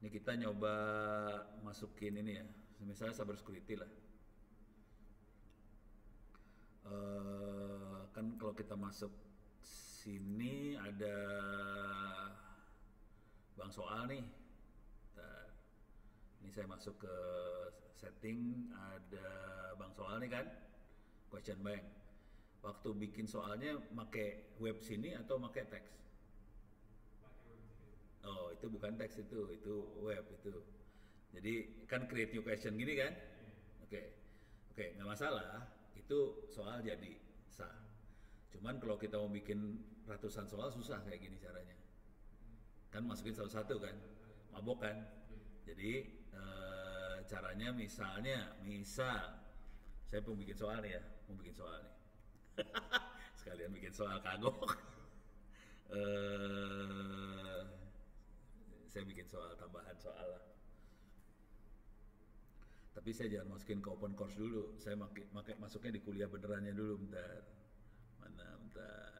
Ini kita nyoba masukin ini ya, misalnya cyber security lah. Kan kalau kita masuk sini ada bang soal nih. Bentar. Ini saya masuk ke setting, ada bang soal nih kan, question bank. Waktu bikin soalnya make web sini atau make teks? Oh, itu bukan teks itu web itu. Jadi kan create new question gini kan? Oke, oke, nggak masalah. Itu soal jadi sah. Cuman kalau kita mau bikin ratusan soal susah kayak gini caranya. Kan masukin satu-satu kan, mabok kan. Jadi caranya misal saya mau bikin soal nih ya, mau bikin soal nih. Sekalian bikin soal kagok. eh saya bikin soal tambahan soal lah. Tapi saya jangan masukin ke open course dulu. Saya masuknya di kuliah benerannya dulu bentar. Mana bentar.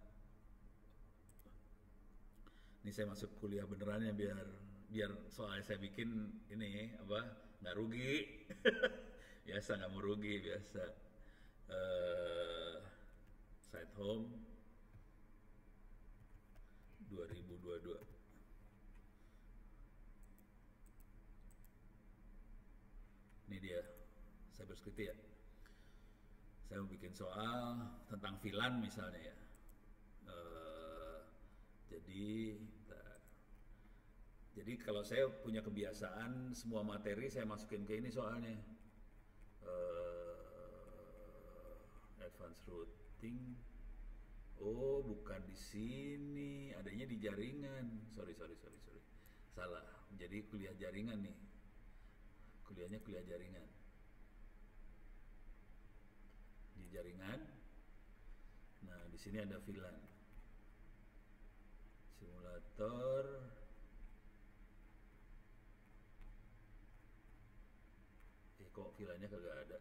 Ini saya masuk kuliah benerannya biar biar soalnya saya bikin ini apa nggak rugi. Biasa nggak mau rugi biasa. eh Site home 2022. Ini dia cybersecurity ya. Saya mau bikin soal tentang VLAN misalnya ya. Eh, jadi, jadi kalau saya punya kebiasaan semua materi saya masukin ke ini soalnya. Advanced routing. Oh, bukan di sini, adanya di jaringan. Sorry, sorry, sorry, sorry. Salah. Jadi kuliah jaringan nih. Kuliahnya kuliah jaringan. Di jaringan. Nah, di sini ada VLAN. Simulator. Kok VLAN-nya kagak ada?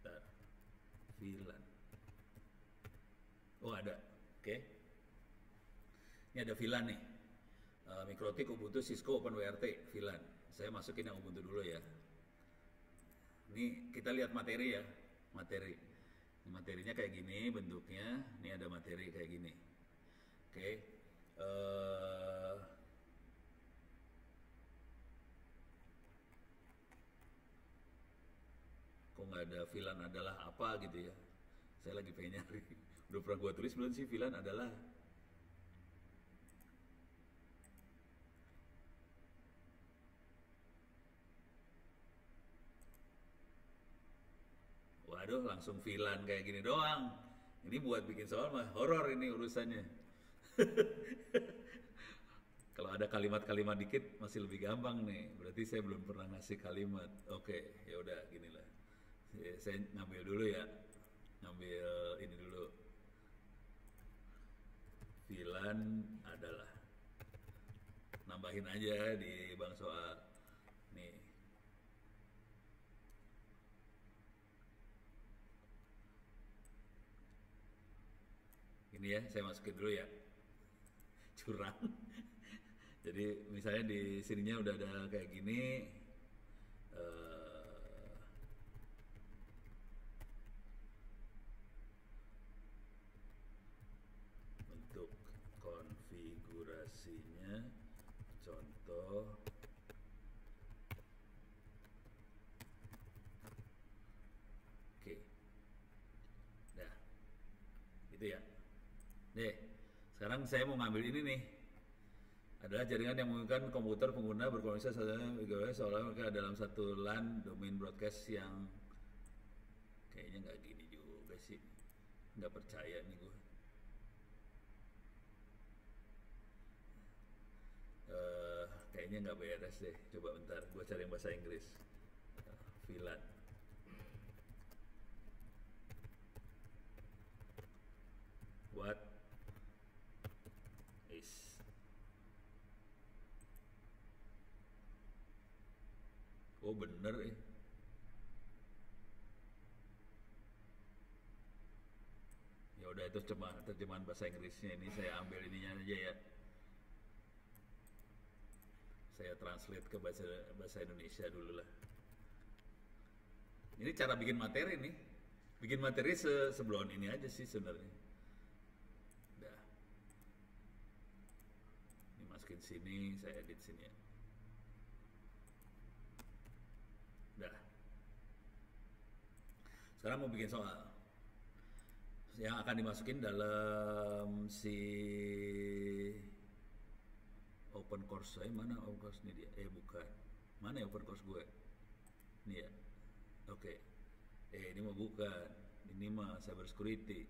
Bentar. VLAN. Oh, ada. Oke. Ini ada VLAN nih. Mikrotik, Ubuntu, Cisco, OpenWRT, VLAN. Saya masukin yang Ubuntu dulu ya. Ini kita lihat materi ya, materi. Ini materinya kayak gini bentuknya. Ini ada materi kayak gini. Oke. Eh, Kok nggak ada VLAN adalah apa gitu ya? Saya lagi pengen nyari. Udah pernah gua tulis belum sih VLAN adalah? Waduh, langsung VLAN kayak gini doang. Ini buat bikin soal mah horor ini urusannya. Kalau ada kalimat-kalimat dikit masih lebih gampang nih. Berarti saya belum pernah ngasih kalimat. Oke, ya udah gini lah. Saya ngambil dulu ya. Ngambil ini dulu. VLAN adalah. Nambahin aja di bang soal. Nih. Ini ya, saya masukin dulu ya. Curang. Jadi misalnya di sininya udah ada kayak gini. eh, Untuk konfigurasinya, contoh. Oke, dah, gitu ya. Nih, sekarang saya mau ngambil ini nih. Adalah jaringan yang memungkinkan komputer pengguna berkomunikasi seolah mereka dalam satu LAN domain broadcast yang kayaknya nggak gini juga sih. Nggak percaya nih gue. Kayaknya nggak beres deh. Coba bentar, gue cari yang bahasa Inggris. VLAN. What is? Oh bener ya. Ya udah itu cuma terjemahan bahasa Inggrisnya, ini saya ambil ininya aja ya. Saya translate ke bahasa Indonesia dulu lah. Ini cara bikin materi nih. Bikin materi sebelum ini aja sih sebenarnya. Udah. Ini masukin sini, saya edit sini ya. Udah. Sekarang mau bikin soal yang akan dimasukin dalam si open course saya. Mana open course ini dia? Bukan. Mana ya open course gue? Ini ya. Oke. Ini mah bukan. Ini mah cyber security.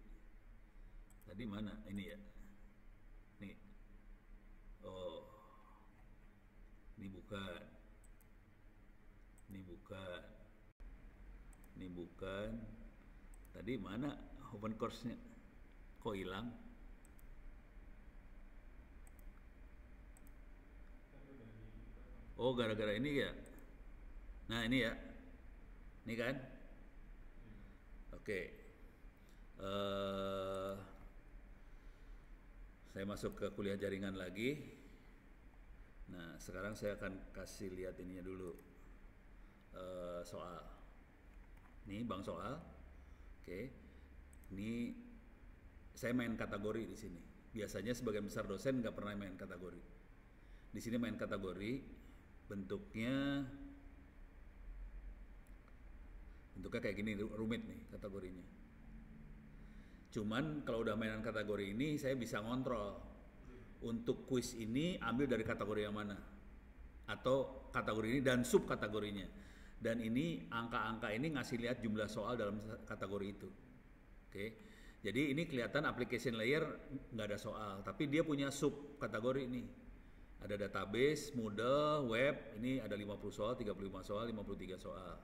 Tadi mana? Ini ya. Nih. Oh. Ini bukan. Ini bukan. Ini bukan. Tadi mana open course-nya? Kok hilang? Oh, gara-gara ini ya. Nah, ini ya. Ini kan? Oke. Saya masuk ke kuliah jaringan lagi. Nah, sekarang saya akan kasih lihat ininya dulu. Soal. Ini bang soal. Oke. Ini saya main kategori di sini. Biasanya sebagian besar dosen nggak pernah main kategori. Di sini main kategori. Bentuknya kayak gini, rumit nih kategorinya. Cuman kalau udah mainan kategori ini saya bisa ngontrol. Untuk kuis ini ambil dari kategori yang mana, atau kategori ini dan sub kategorinya. Dan ini angka-angka ini ngasih lihat jumlah soal dalam kategori itu. Oke. Jadi ini kelihatan application layer nggak ada soal, tapi dia punya sub kategori ini. Ada database, Moodle, web, ini ada 50 soal, 35 soal, 53 soal.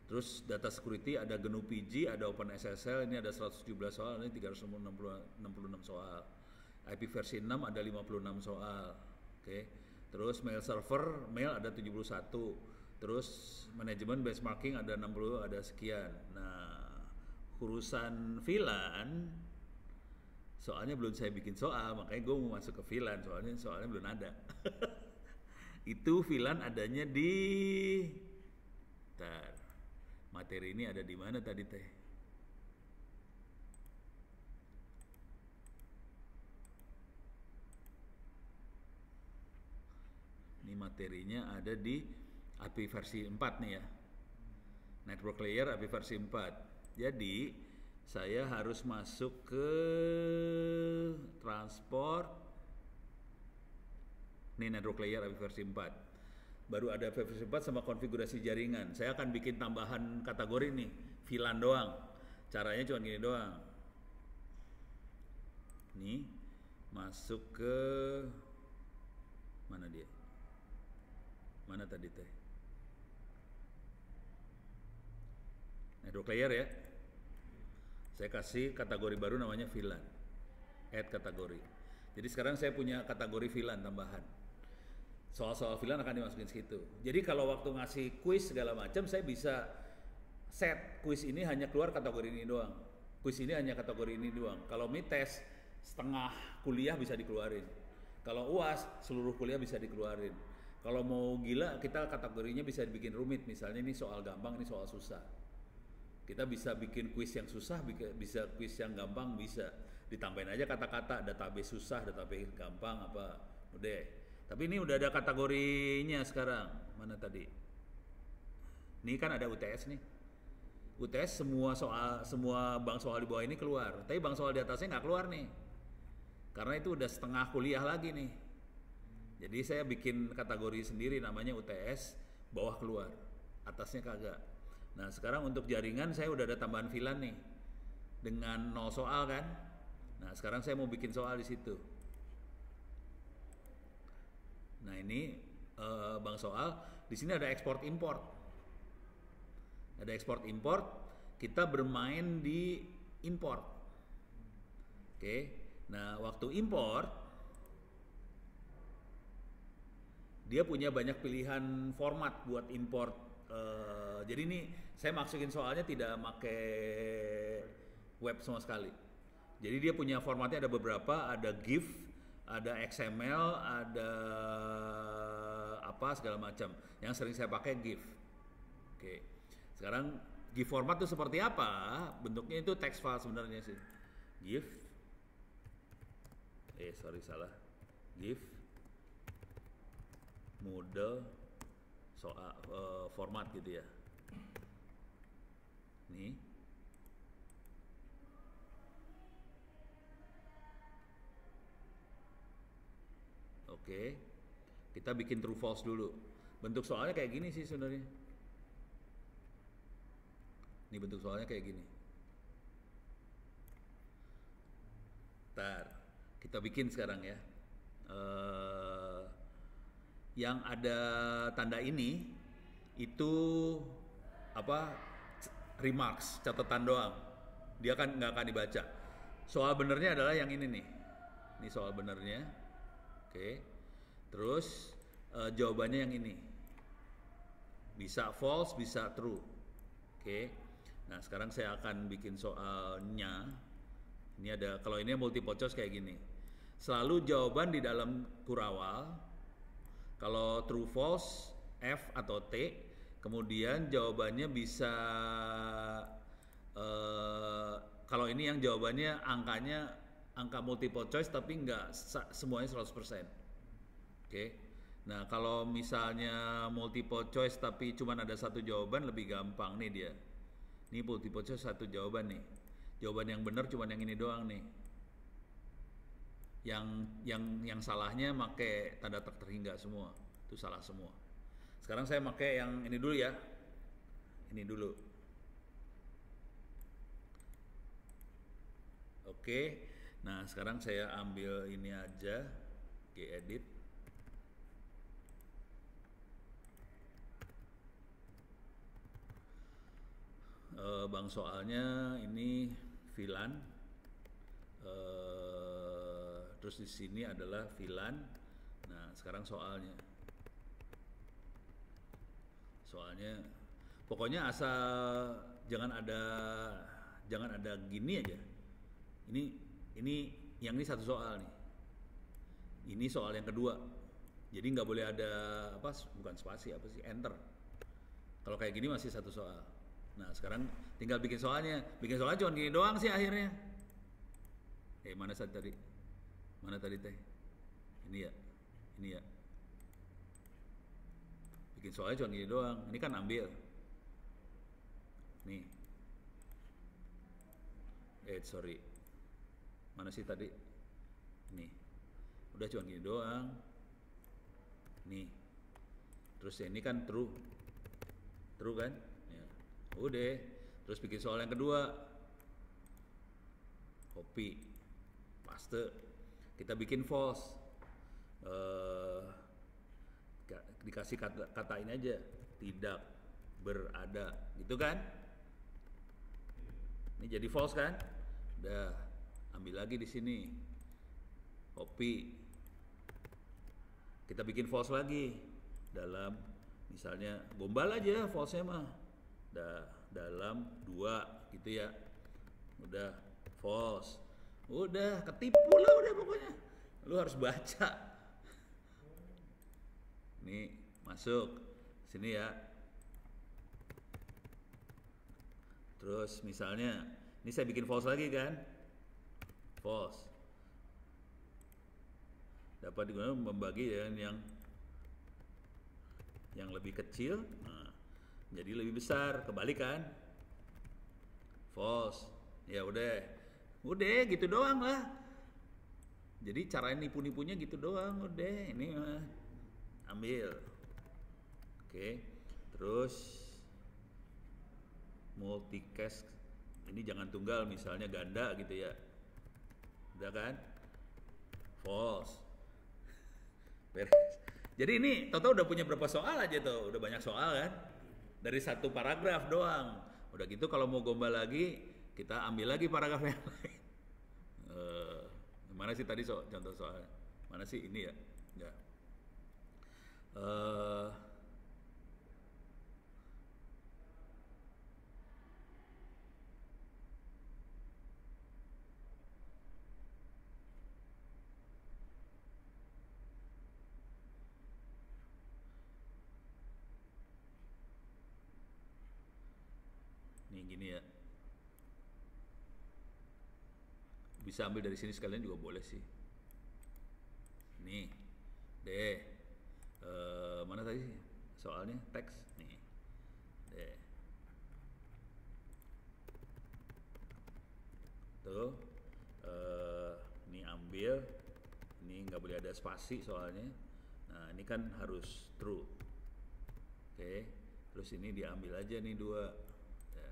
Terus data security ada GNU PG, ada OpenSSL, ini ada 117 soal, ini 366 soal. IP versi 6 ada 56 soal. Oke. Terus mail server, mail ada 71. Terus manajemen benchmarking ada 60, ada sekian. Nah, urusan VLAN soalnya belum saya bikin soal, makanya gue mau masuk ke VLAN, soalnya belum ada. Itu VLAN adanya di materi ini ada di mana tadi teh? Ini materinya ada di API versi 4 nih ya. Network layer API versi 4. Jadi saya harus masuk ke transport. Ini network layer API versi 4. Baru ada API versi 4 sama konfigurasi jaringan. Saya akan bikin tambahan kategori nih, VLAN doang. Caranya cuma gini doang. Nih, masuk ke mana dia? Mana tadi teh? Network layer ya. Saya kasih kategori baru namanya VLAN. Add kategori. Jadi sekarang saya punya kategori VLAN tambahan. Soal-soal VLAN akan dimasukin situ. Jadi kalau waktu ngasih kuis segala macam, saya bisa set kuis ini hanya keluar kategori ini doang. Kuis ini hanya kategori ini doang. Kalau mid test setengah kuliah bisa dikeluarin. Kalau UAS seluruh kuliah bisa dikeluarin. Kalau mau gila kita kategorinya bisa dibikin rumit. Misalnya ini soal gampang, ini soal susah. Kita bisa bikin kuis yang susah, bisa kuis yang gampang, bisa ditambahin aja kata-kata, database susah, database gampang apa, udah. Tapi ini udah ada kategorinya sekarang. Mana tadi? Ini kan ada UTS nih. UTS semua bank soal di bawah ini keluar. Tapi bank soal di atasnya nggak keluar nih. Karena itu udah setengah kuliah lagi nih. Jadi saya bikin kategori sendiri namanya UTS, bawah keluar, atasnya kagak. Nah sekarang untuk jaringan saya udah ada tambahan VLAN nih dengan 0 soal kan. Nah sekarang saya mau bikin soal di situ. Nah ini bank soal, di sini ada ekspor import. Ada ekspor import, kita bermain di import. Oke. Nah waktu import dia punya banyak pilihan format buat import. Jadi ini saya masukin soalnya tidak pakai web sama sekali. Jadi dia punya formatnya ada beberapa, ada GIF, ada XML, ada apa segala macam. Yang sering saya pakai GIF. Oke. Sekarang GIF format itu seperti apa? Bentuknya itu text file sebenarnya sih. GIF. Salah. GIF model soal format gitu ya. Nih. Oke. Kita bikin true false dulu. Bentuk soalnya kayak gini sih sebenarnya. Ini bentuk soalnya kayak gini. Ntar kita bikin sekarang ya. Yang ada tanda ini itu apa? Remarks, catatan doang. Dia kan nggak akan dibaca. Soal benernya adalah yang ini nih. Ini soal benernya. Oke. Terus jawabannya yang ini. Bisa false, bisa true. Oke. Nah, sekarang saya akan bikin soalnya. Ini ada, kalau ini multiple choice kayak gini. Selalu jawaban di dalam kurawal. Kalau true false, F atau T. Kemudian jawabannya bisa kalau ini yang jawabannya angkanya angka multiple choice tapi nggak semuanya 100%. Oke. Nah, kalau misalnya multiple choice tapi cuma ada satu jawaban lebih gampang nih dia. Ini multiple choice satu jawaban nih. Jawaban yang benar cuma yang ini doang nih. Yang salahnya pakai tanda terhingga semua. Itu salah semua. Sekarang saya pakai yang ini dulu ya. Ini dulu. Oke. Nah, sekarang saya ambil ini aja. Gedit. Bang soalnya ini VLAN. Terus di sini adalah VLAN. Nah, sekarang soalnya pokoknya asal jangan ada gini aja. Ini yang ini satu soal nih. Ini soal yang kedua. Jadi nggak boleh ada bukan spasi enter. Kalau kayak gini masih satu soal. Nah, sekarang tinggal bikin soalnya. Bikin soalnya cuma gini doang sih akhirnya. Mana tadi? Mana tadi teh? Ini ya. Bikin soalnya cuma gini doang. Ini kan ambil. Nih. Sorry. Mana sih tadi? Nih. Udah cuma gini doang. Nih. Terus ini kan true. True kan? Ya. Udah. Terus bikin soal yang kedua. Copy. Paste. Kita bikin false. Dikasih kata ini aja, tidak berada, gitu kan? Ini jadi false kan? Udah, ambil lagi di sini, copy, kita bikin false lagi, dalam misalnya gombal aja false-nya mah, dalam 2 gitu ya, udah false, udah ketipu lah udah pokoknya, lu harus baca. Ini masuk sini ya. Terus misalnya ini saya bikin false lagi kan, false. Dapat digunakan membagi yang lebih kecil, nah, jadi lebih besar, kebalik kan, false. Ya udah gitu doang lah. Jadi cara nipu-nipunya gitu doang, udah ini ambil. Oke. Terus multicast ini jangan tunggal, misalnya ganda gitu ya. Udah kan? False. Beres. Jadi ini Toto udah punya berapa soal aja tuh? Udah banyak soal kan? Dari satu paragraf doang. Udah gitu kalau mau gombal lagi, kita ambil lagi paragraf yang lain. Mana sih tadi contoh soalnya? Mana sih ini ya? Enggak. yang gini ya. Bisa ambil dari sini sekalian juga boleh sih. Nih, deh. Mana tadi soalnya teks nih. Deh. Tuh. Ini ambil. Ini nggak boleh ada spasi soalnya. Nah, ini kan harus true. Oke. Terus ini diambil aja nih 2. Ya.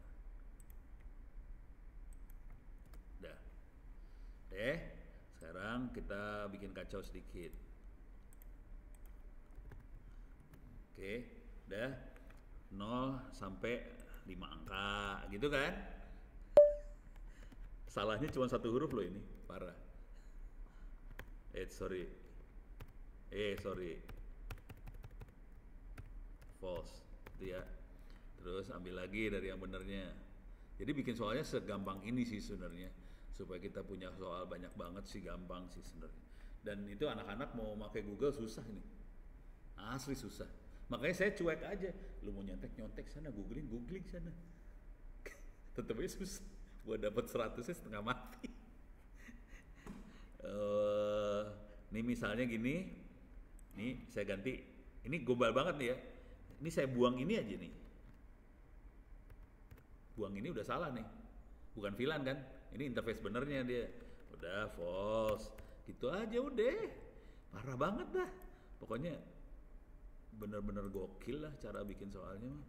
Dah. Sekarang kita bikin kacau sedikit. Oke, udah 0 sampai 5 angka gitu kan. Salahnya cuma 1 huruf loh ini, parah. Sorry. False, itu ya. Terus ambil lagi dari yang benernya. Jadi bikin soalnya segampang ini sih sebenarnya. Supaya kita punya soal banyak banget sih, gampang sih sebenarnya. Dan itu anak-anak mau pakai Google susah nih. Asli susah. Makanya saya cuek aja. Lu mau nyontek sana, googling sana. Tetep aja susah. Gua dapat 100-nya setengah mati. Ini misalnya gini. Nih saya ganti. Ini gombal banget nih ya. Ini saya buang ini aja nih. Buang ini udah salah nih. Bukan VLAN kan? Ini interface benernya dia. Udah false. Gitu aja udah. Parah banget dah. Pokoknya bener-bener gokil lah cara bikin soalnya mah.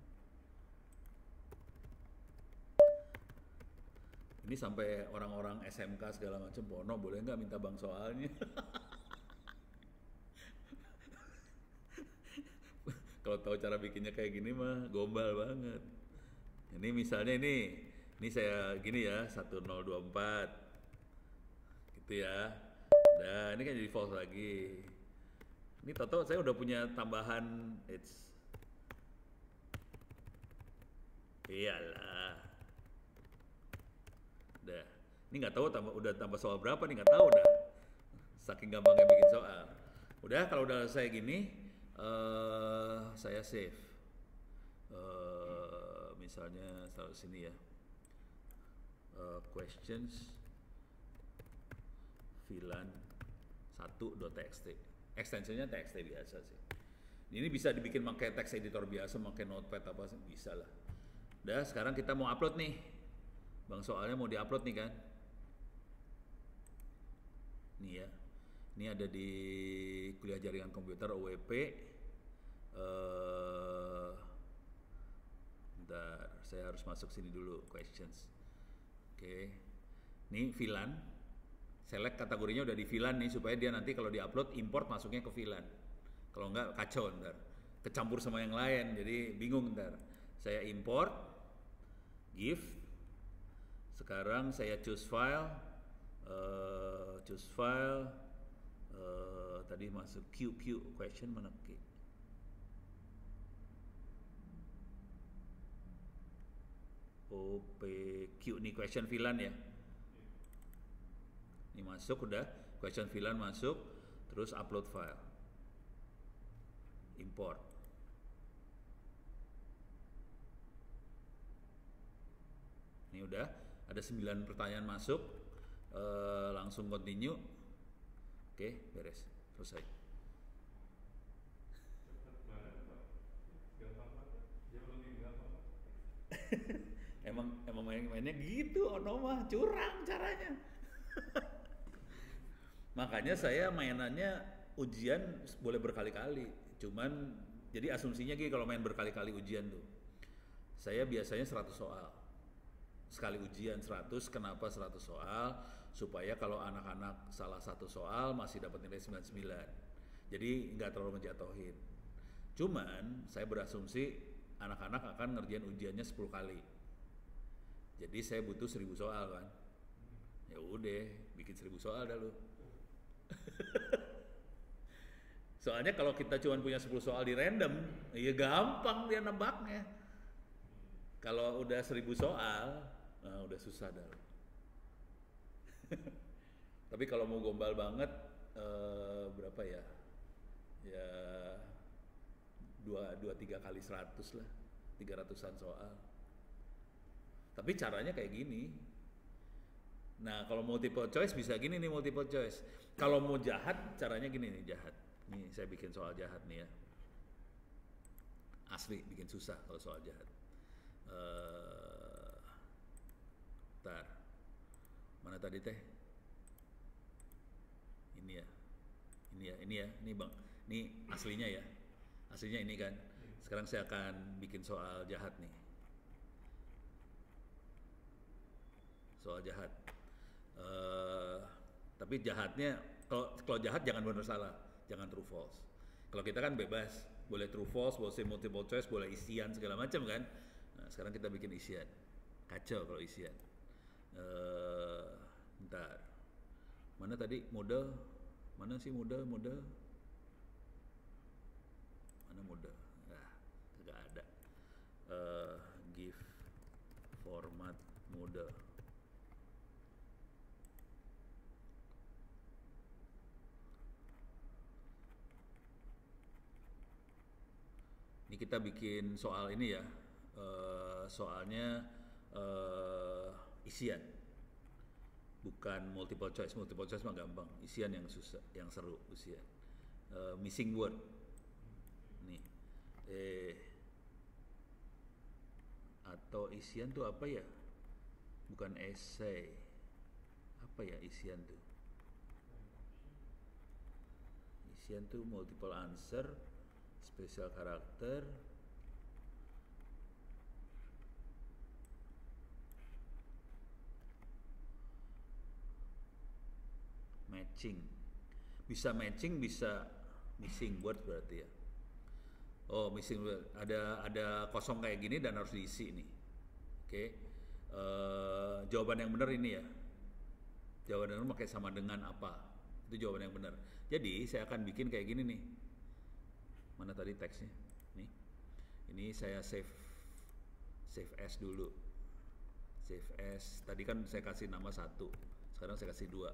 Ini sampai orang-orang SMK segala macam, Bono boleh nggak minta bang soalnya? Kalau tahu cara bikinnya kayak gini mah gombal banget. Ini misalnya ini saya gini ya 1024 gitu ya. Nah ini kan jadi false lagi. Ini toto saya udah punya tambahan iyalah. Udah. Ini nggak tahu udah tambah soal berapa nih, nggak tahu dah. Saking gampangnya bikin soal. Udah kalau udah saya gini, saya save. Misalnya taruh sini ya. Questions VLAN 1.txt. Extensionnya txt biasa sih. Ini bisa dibikin pakai text editor biasa, pakai notepad apa sih bisa lah. Udah sekarang kita mau upload nih. Bang soalnya mau diupload nih kan. Nih ya. Ini ada di kuliah jaringan komputer OWP. Bentar, saya harus masuk sini dulu questions. Oke. Nih VLAN. Select kategorinya udah di VLAN nih supaya dia nanti kalau diupload import masuknya ke VLAN. Kalau enggak kacau ntar. Kecampur sama yang lain jadi bingung ntar. Saya import GIF. Sekarang saya choose file, tadi masuk QQ question mana Q? OPQ nih question VLAN ya. Ini masuk udah, question VLAN masuk, terus upload file, import. Ini udah. Ada 9 pertanyaan masuk, langsung continue. Oke, beres, selesai. emang mainnya gitu, Ono mah curang caranya. Makanya saya mainannya ujian boleh berkali-kali. Cuman jadi asumsinya gini kalau main berkali-kali ujian tuh. Saya biasanya 100 soal. Sekali ujian 100, kenapa 100 soal? Supaya kalau anak-anak salah satu soal masih dapat nilai 99. Jadi nggak terlalu menjatuhin. Cuman saya berasumsi anak-anak akan ngerjain ujiannya 10 kali. Jadi saya butuh 1000 soal kan. Ya udah, bikin 1000 soal dah lu. Soalnya kalau kita cuma punya 10 soal di random, ya gampang dia nebaknya. Kalau udah 1000 soal, nah udah susah dah. Tapi kalau mau gombal banget, berapa ya? Ya 2-3 kali 100 lah, 300-an soal. Tapi caranya kayak gini. Nah, kalau multiple choice bisa gini nih multiple choice. Kalau mau jahat, caranya gini nih jahat. Nih saya bikin soal jahat nih ya. Asli bikin susah kalau soal jahat. Bentar. Mana tadi teh? Ini ya. Ini Bang. Ini aslinya ya. Aslinya ini kan. Sekarang saya akan bikin soal jahat nih. Soal jahat. Tapi jahatnya kalau jahat jangan benar salah, jangan true false. Kalau kita kan bebas, boleh true false, boleh multiple choice, boleh isian segala macam kan. Nah, sekarang kita bikin isian. Kacau kalau isian. Bentar. Mana tadi model? Mana sih model? Mana model? Nah, nggak ada. Give format model. Ini kita bikin soal ini ya, soalnya isian, bukan multiple choice. Multiple choice mah gampang, isian yang susah, yang seru isian. Missing word, nih, atau isian tuh apa ya? Bukan essay, apa ya isian tuh? Isian tuh multiple answer. Spesial karakter, matching, bisa matching, bisa missing word berarti ya. Oh, missing word, ada kosong kayak gini dan harus diisi nih. Oke, jawaban yang benar ini ya. Jawaban yang benar pakai sama dengan apa? Itu jawaban yang benar. Jadi saya akan bikin kayak gini nih. Mana tadi teksnya? Nih. Ini saya save as dulu. Save as. Tadi kan saya kasih nama 1. Sekarang saya kasih 2.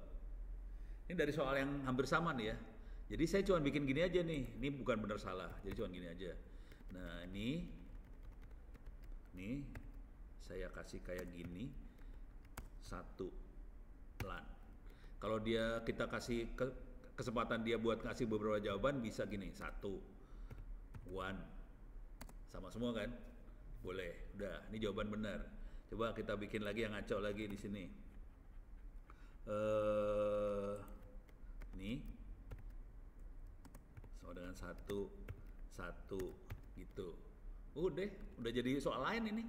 Ini dari soal yang hampir sama nih ya. Jadi saya cuma bikin gini aja nih. Ini bukan benar salah. Jadi cuma gini aja. Nah, ini saya kasih kayak gini. 1 lan. Kalau kita kasih kesempatan dia buat kasih beberapa jawaban bisa gini. 1 one, sama semua kan? Boleh, udah. Ini jawaban benar. Coba kita bikin lagi yang ngaco lagi di sini. Nih, sama dengan 1 gitu. Udah jadi soal lain ini.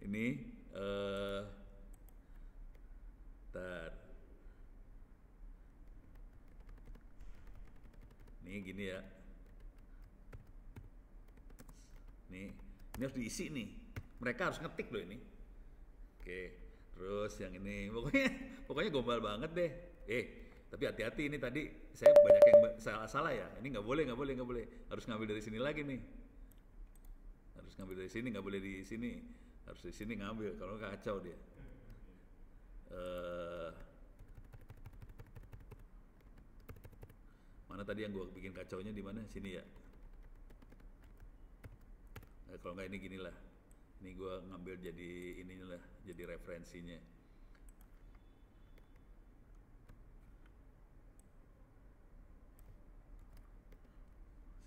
Ini, tar. Nih gini ya. Ini harus diisi nih. Mereka harus ngetik loh ini. Oke, terus yang ini pokoknya gombal banget deh. Tapi hati-hati ini tadi saya banyak yang salah ya. Ini nggak boleh. Harus ngambil dari sini lagi nih. Harus ngambil dari sini, nggak boleh di sini. Harus di sini ngambil, kalau nggak kacau dia. Mana tadi yang gue bikin kacaunya di mana? Sini ya. Nah, kalau nggak ini gini lah. Ini gue ngambil jadi inilah, jadi referensinya.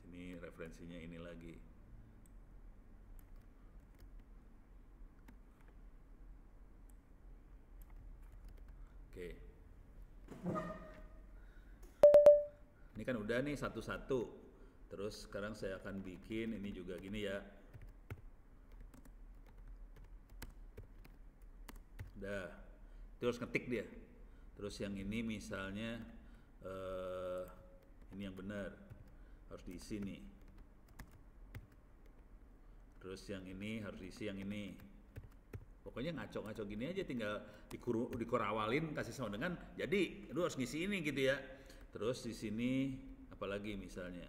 Sini referensinya ini lagi. Oke. Ini kan udah nih satu-satu. Terus sekarang saya akan bikin ini juga gini ya. Udah. Terus ngetik dia. Terus yang ini misalnya ini yang benar. Harus diisi nih. Terus yang ini harus diisi yang ini. Pokoknya ngaco-ngaco gini aja, tinggal dikurawalin kasih sama dengan jadi lu harus ngisi ini gitu ya. Terus di sini apalagi misalnya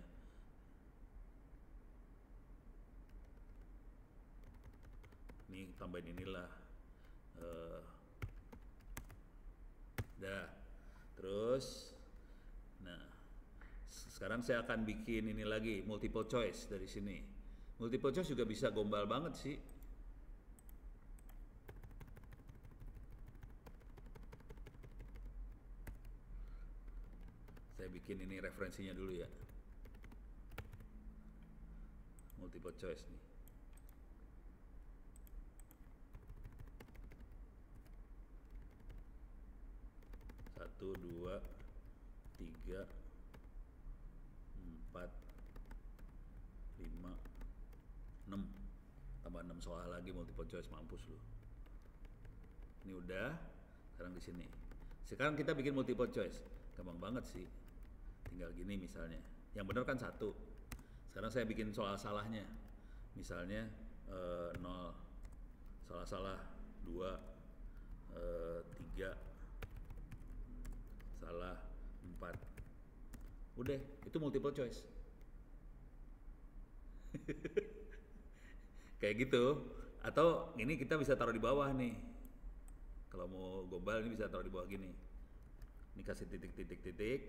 ini tambahin inilah dah. Terus nah sekarang saya akan bikin ini lagi multiple choice dari sini. Multiple choice juga bisa gombal banget sih. Saya bikin ini referensinya dulu ya. Multiple choice nih. Satu, dua, tiga, empat, lima, 6. Tambah 6 soal lagi multiple choice, mampus lu. Ini udah, sekarang di sini. Sekarang kita bikin multiple choice. Gampang banget sih. Tinggal gini misalnya. Yang benar kan 1. Sekarang saya bikin soal salahnya. Misalnya 0, salah-salah 2, 3, salah 4. Udah, itu multiple choice. Kayak gitu. Atau ini kita bisa taruh di bawah nih. Kalau mau gombal ini bisa taruh di bawah gini. Ini kasih titik,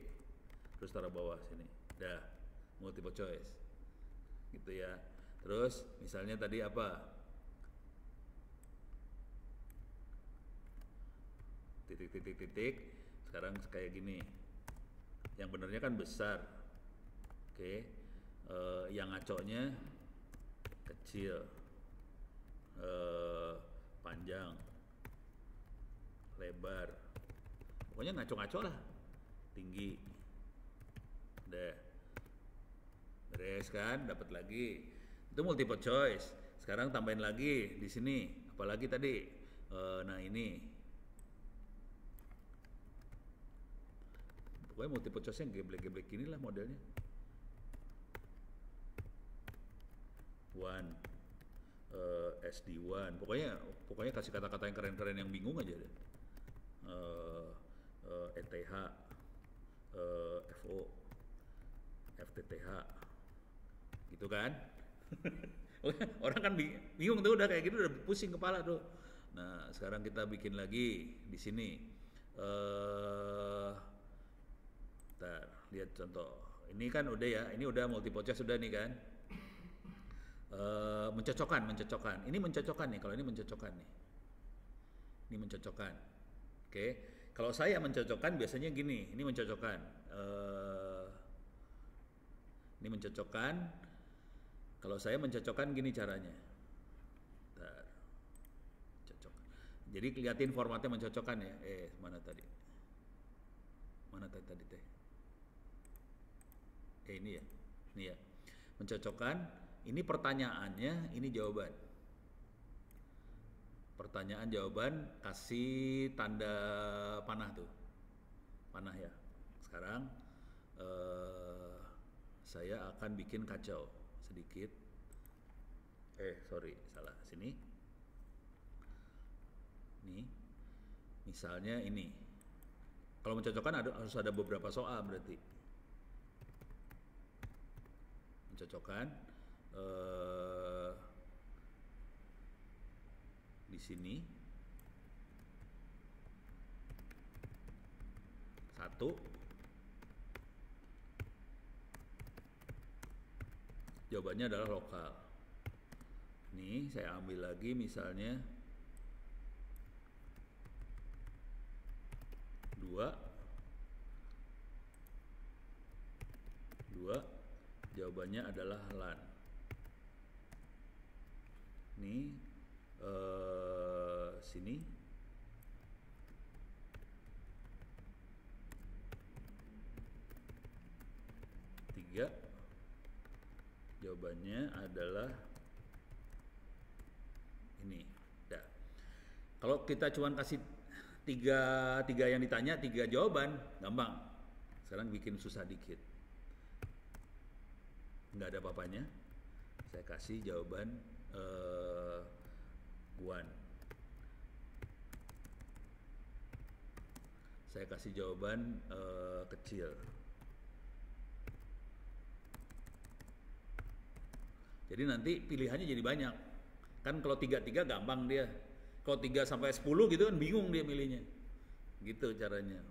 terus taruh bawah sini. Dah, multiple choice. Gitu ya. Terus misalnya tadi apa? Titik. Sekarang kayak gini. Yang benernya kan besar. Oke. Yang ngaconya kecil. Panjang. Lebar. Pokoknya ngaco-ngaco lah. Tinggi. Udah. Beres kan, dapat lagi. Itu multiple choice. Sekarang tambahin lagi di sini. Apalagi tadi? Nah ini. Pokoknya multiple choice yang geblek-geblek gini lah modelnya. One, SD1. Pokoknya kasih kata-kata yang keren-keren yang bingung aja deh. ETH, FO, FTTH, gitu kan? Orang kan bingung tuh, udah kayak gitu udah pusing kepala tuh. Nah sekarang kita bikin lagi di sini. Bentar, lihat contoh. Ini kan udah ya, ini udah multiple choice sudah nih kan. Mencocokkan. Ini mencocokkan nih, kalau ini mencocokkan nih. Ini mencocokkan. Oke. Kalau saya mencocokkan biasanya gini, ini mencocokkan. Ini mencocokkan. Kalau saya mencocokkan gini caranya. Bentar. Cocokkan. Jadi liatin formatnya mencocokkan ya. Mana tadi? Mana tadi teh? Ini ya. Ini ya. Mencocokkan, ini pertanyaannya, ini jawaban. Pertanyaan jawaban kasih tanda panah tuh. Panah ya. Sekarang saya akan bikin kacau sedikit. Sorry, salah. Sini. Nih. Misalnya ini. Kalau mencocokkan harus ada beberapa soal berarti. Mencocokkan di sini 1, jawabannya adalah lokal. Nih saya ambil lagi misalnya 2, jawabannya adalah LAN. Nih sini 3, jawabannya adalah ini. Dah. Kalau kita cuma kasih tiga yang ditanya, 3 jawaban, gampang. Sekarang bikin susah dikit. Nggak ada apa-apanya. Saya kasih jawaban one. Saya kasih jawaban kecil. Jadi nanti pilihannya jadi banyak. Kan kalau 3 gampang dia. Kalau 3 sampai 10 gitu kan bingung dia milihnya. Gitu caranya.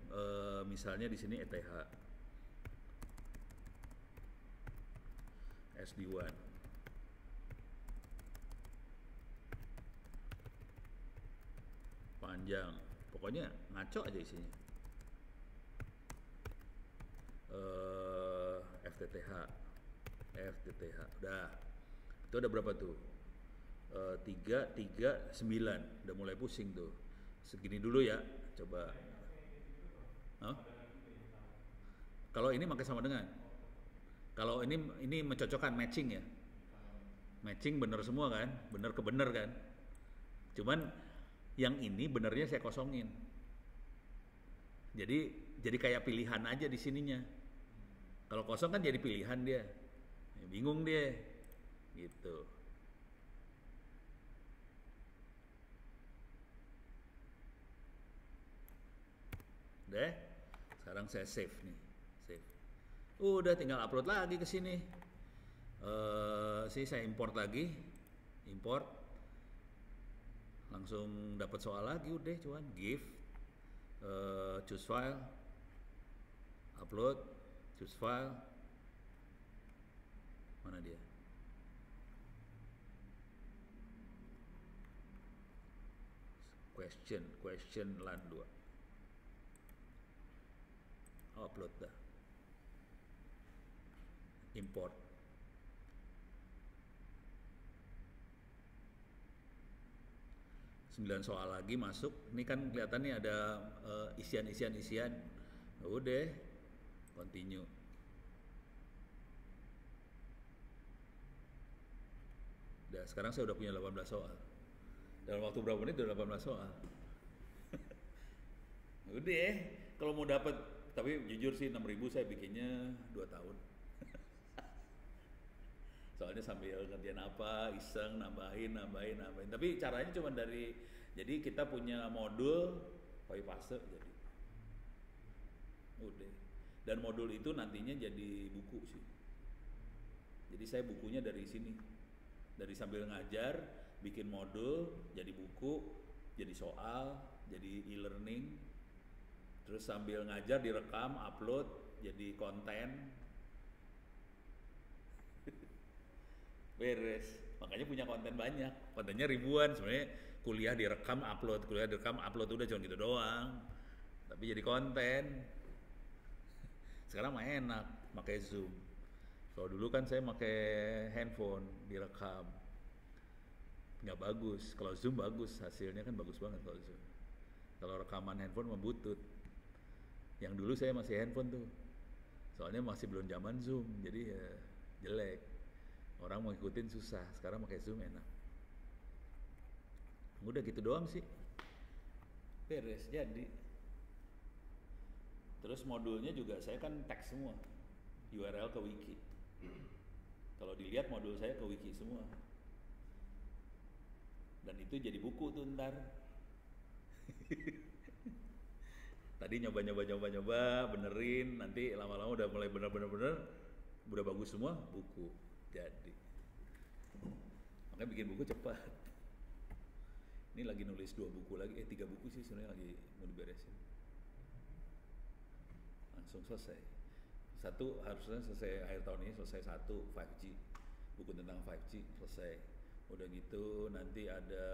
Misalnya di sini ETH. SD1. panjang, pokoknya ngaco aja isinya. FTTH, udah. Itu ada berapa tuh? 339, udah mulai pusing tuh. Segini dulu ya, coba. Hah? Kalau ini pakai sama dengan. Kalau ini mencocokkan matching ya. Matching bener semua kan, bener ke bener kan. Cuman yang ini benernya saya kosongin. Jadi kayak pilihan aja di sininya. Kalau kosong kan jadi pilihan dia. Bingung dia. Gitu. Udah. Sekarang saya save nih. Save. Udah tinggal upload lagi ke sini. Saya import lagi. Import. Langsung dapat soal lagi udah cuman give. Choose file. Upload. Choose file. Mana dia? Question LAN 2. Upload dah. Import. Sembilan soal lagi masuk. Ini kan kelihatannya ada isian. Udah, continue. Udah, sekarang saya udah punya 18 soal. Dalam waktu berapa menit udah 18 soal. Udah, kalau mau dapat, tapi jujur sih 6.000 saya bikinnya 2 tahun. Soalnya sambil ngerjain apa, iseng, nambahin. Tapi caranya cuma jadi kita punya modul Koipase jadi. Udah. Dan modul itu nantinya jadi buku sih. Jadi saya bukunya dari sini. Dari sambil ngajar, bikin modul, jadi buku, jadi soal, jadi e-learning. Terus sambil ngajar direkam, upload, jadi konten. Beres. Makanya punya konten banyak. Kontennya ribuan sebenarnya. Kuliah direkam, upload udah cuma gitu doang. Tapi jadi konten. Sekarang mah enak pakai Zoom. Kalau dulu kan saya pakai handphone direkam. Nggak bagus. Kalau Zoom bagus, hasilnya kan bagus banget kalau Zoom. Kalau rekaman handphone mah butut. Yang dulu saya masih handphone tuh. Soalnya masih belum zaman Zoom, jadi ya jelek. Orang mau ikutin susah, sekarang pakai Zoom enak. Udah gitu doang sih. Beres, jadi. Terus modulnya juga saya kan teks semua. URL ke wiki. Kalau dilihat modul saya ke wiki semua. Dan itu jadi buku tuh ntar. Tadi nyoba, benerin, nanti lama-lama udah mulai bener, udah bagus semua, buku. Jadi makanya bikin buku cepat. Ini lagi nulis 2 buku lagi, 3 buku sih sebenarnya lagi mau diberesin. Langsung selesai. Satu harusnya selesai akhir tahun ini, selesai 1 5G, buku tentang 5G selesai. Udah gitu nanti ada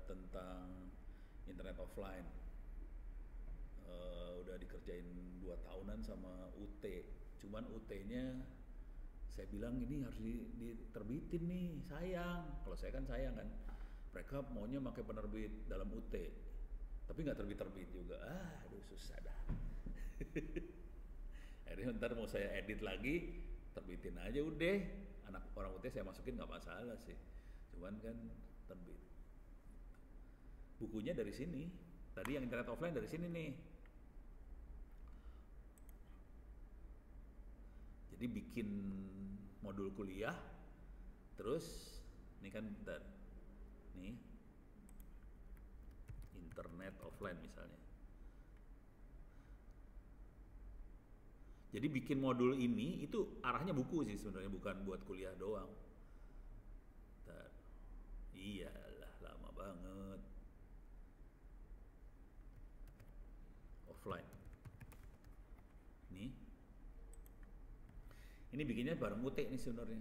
tentang internet offline. Udah dikerjain 2 tahunan sama UT. Cuman UT-nya saya bilang ini harus diterbitin nih, sayang. Kalau saya kan sayang kan. Mereka maunya pakai penerbit dalam UT. Tapi nggak terbit juga. Aduh susah dah. Akhirnya ntar mau saya edit lagi, terbitin aja udah. Anak orang UT saya masukin nggak masalah sih. Cuman kan terbit. Bukunya dari sini. Tadi yang internet offline dari sini nih. Jadi bikin modul kuliah, terus ini kan bentar, nih internet offline misalnya. Jadi bikin modul ini itu arahnya buku sih sebenarnya, bukan buat kuliah doang. Bentar. Iyalah lama banget. Offline. Ini bikinnya bareng UT nih sebenarnya,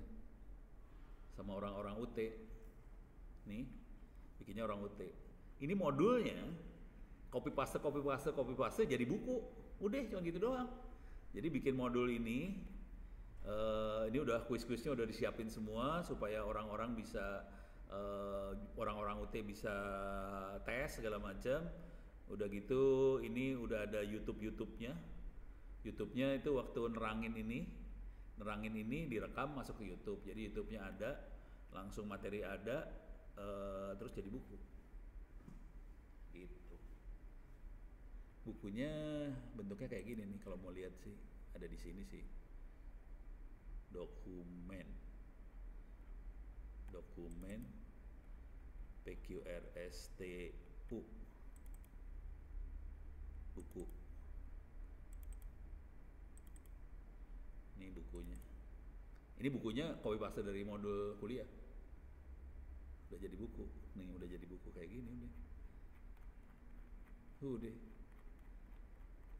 sama orang-orang UT. Nih, bikinnya orang UT. Ini modulnya copy paste jadi buku. Udah cuma gitu doang. Jadi bikin modul ini udah kuis-kuisnya udah disiapin semua supaya orang-orang bisa orang-orang UT bisa tes segala macam. Udah gitu ini udah ada YouTube-nya. YouTube-nya itu waktu nerangin ini direkam masuk ke YouTube. Jadi YouTube-nya ada, langsung materi ada, terus jadi buku. Gitu. Bukunya bentuknya kayak gini nih kalau mau lihat sih, ada di sini sih. Dokumen PQRSTU buku. Ini bukunya. Ini bukunya copy paste dari modul kuliah. Udah jadi buku. Nih udah jadi buku kayak gini udah. Udah.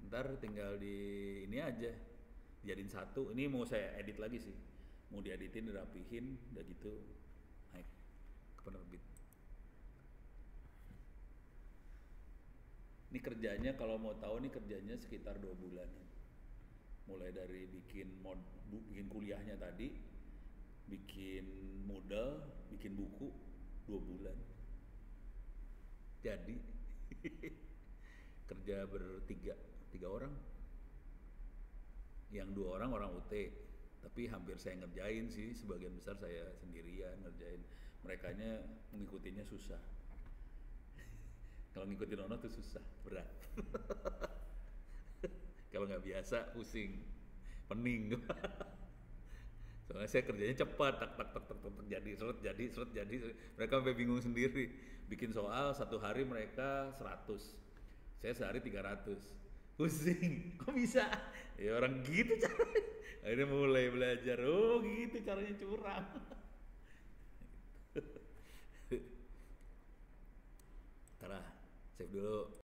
Ntar tinggal di ini aja. Jadiin satu. Ini mau saya edit lagi sih. Mau dieditin, dirapihin, udah gitu naik ke penerbit. Ini kerjanya kalau mau tahu nih kerjanya sekitar 2 bulan. Mulai dari bikin kuliahnya tadi, bikin modal, bikin buku 2 bulan. Jadi kerja bertiga, 3 orang. Yang 2 orang UT, tapi hampir saya ngerjain sih, sebagian besar saya sendirian ngerjain. Merekanya mengikutinya susah. Kalau ngikutin Ono tuh susah, berat. Kalau nggak biasa pusing, pening. Soalnya saya kerjanya cepat, tak jadi seret. Mereka sampai bingung sendiri. Bikin soal 1 hari mereka 100, saya sehari 300. Pusing, kok bisa? Ya orang gitu caranya. Akhirnya mulai belajar, oh gitu caranya curang. Ntar lah, save dulu.